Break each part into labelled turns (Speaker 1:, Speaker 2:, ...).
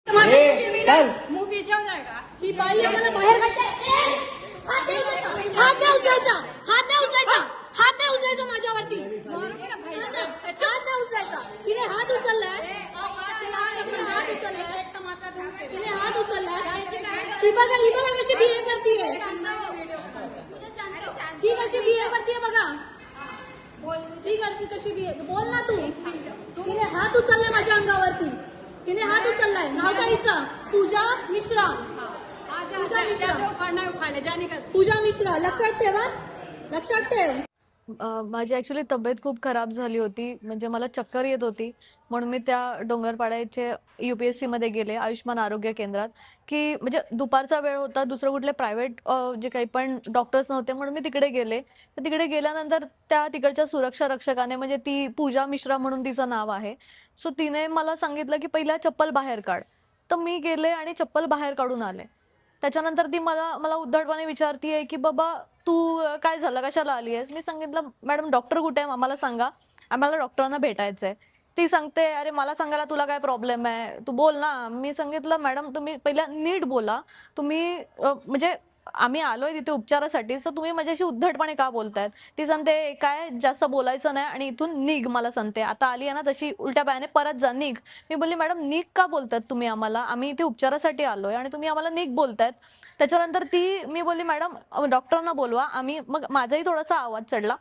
Speaker 1: चल
Speaker 2: मुंह पीछे हो जाएगा।
Speaker 3: ही बाई आम्हाला बाहेर काढते. हात नाही उचलायचा, हात नाही उचलायचा, हात नाही उचलायचा, हात नाही उचलायचा माझ्यावरती.
Speaker 2: मारोगे ना भाई।
Speaker 3: हात नाही उचलायचा. तिने हात उचललाय, तिने हात उचललाय, तिने हात उचललाय. ही बघा कशी बिहेव करतीये, ही कशी बिहेव करतीये बघा. ही कशी बिहेव, बोल ना तू. तिने हात उचललाय माझ्या अंगावरती, तिने हात उचललाय. नाव काय हिचं? पूजा मिश्रा. पूजा मिश्रा,
Speaker 2: उखाड़ले जाने का।
Speaker 3: पूजा मिश्रा. लक्षात ठेवा, लक्षात ठेव.
Speaker 4: माझी ऍक्च्युली तब्येत खूप खराब झाली होती, म्हणजे मला चक्कर येत होती, म्हणून मी त्या डोंगरपाड्याचे UPSC मध्ये गेले, आयुष्मान आरोग्य केंद्रात. की म्हणजे दुपारचा वेळ होता, दुसरं कुठले प्रायव्हेट जे काही पण डॉक्टर्स नव्हते, म्हणून मी तिकडे गेले. तर तिकडे गेल्यानंतर त्या तिकडच्या सुरक्षा रक्षकाने, म्हणजे ती पूजा मिश्रा म्हणून तिचं नाव आहे, सो तिने मला सांगितलं की पहिला चप्पल बाहेर काढ. तर मी गेले आणि चप्पल बाहेर काढून आले. त्याच्यानंतर ती मला उद्धटपणे विचारतीये की बाबा तू काय झालं, कशाला आली आहेस. मी सांगितलं मॅडम डॉक्टर कुठे आहे, आम्हाला सांगा, आम्हाला डॉक्टरांना भेटायचंय. ती सांगते अरे मला सांगायला तुला काय प्रॉब्लेम आहे, तू बोल ना. मी सांगितलं मॅडम तुम्ही पहिला नीट बोला, तुम्ही म्हणजे आम्ही आलोय तिथे उपचारासाठी, तर तुम्ही माझ्याशी उद्धटपणे का बोलतायत. ती सांगते काय जास्त बोलायचं नाही आणि इथून निघ. मला सांगते आता आली आहे ना तशी उलट्या पायाने परत जा, निघ. मी बोलली मॅडम निघ का बोलतायत तुम्ही आम्हाला, आम्ही इथे उपचारासाठी आलोय आणि तुम्ही आम्हाला निघ बोलतायत. त्याच्यानंतर मी बोलली मॅडम डॉक्टरांना बोलवा. मग माझाही थोडासा आवाज चढला.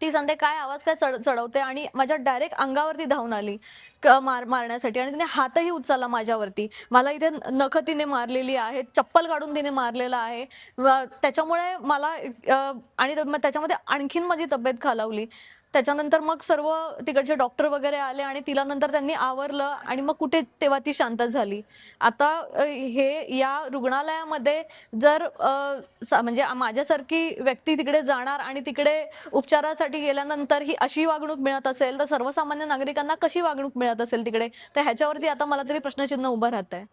Speaker 4: ती सांगते काय आवाज काय चढवते, आणि माझ्या डायरेक्ट अंगावरती धावून आली मारण्यासाठी, आणि तिने हातही उचलला माझ्यावरती. मला इथे नख तिने मारलेली आहे, चप्पल काढून तिने मारलेलं आहे. त्याच्यामुळे मला आणि त्याच्यामध्ये आणखीन माझी तब्येत खालावली. त्याच्यानंतर मग सर्व तिकडचे डॉक्टर वगैरे आले आणि तिला नंतर त्यांनी आवरलं, आणि मग कुठे तेव्हा ती शांत झाली. आता या रुग्णालयामध्ये जर म्हणजे माझ्यासारखी व्यक्ती तिकडे जाणार आणि तिकडे उपचारासाठी गेल्यानंतर ही अशी वागणूक मिळत असेल, तर सर्वसामान्य नागरिकांना कशी वागणूक मिळत असेल तिकडे, तर ह्याच्यावरती आता मला तरी प्रश्नचिन्ह उभं राहत आहे.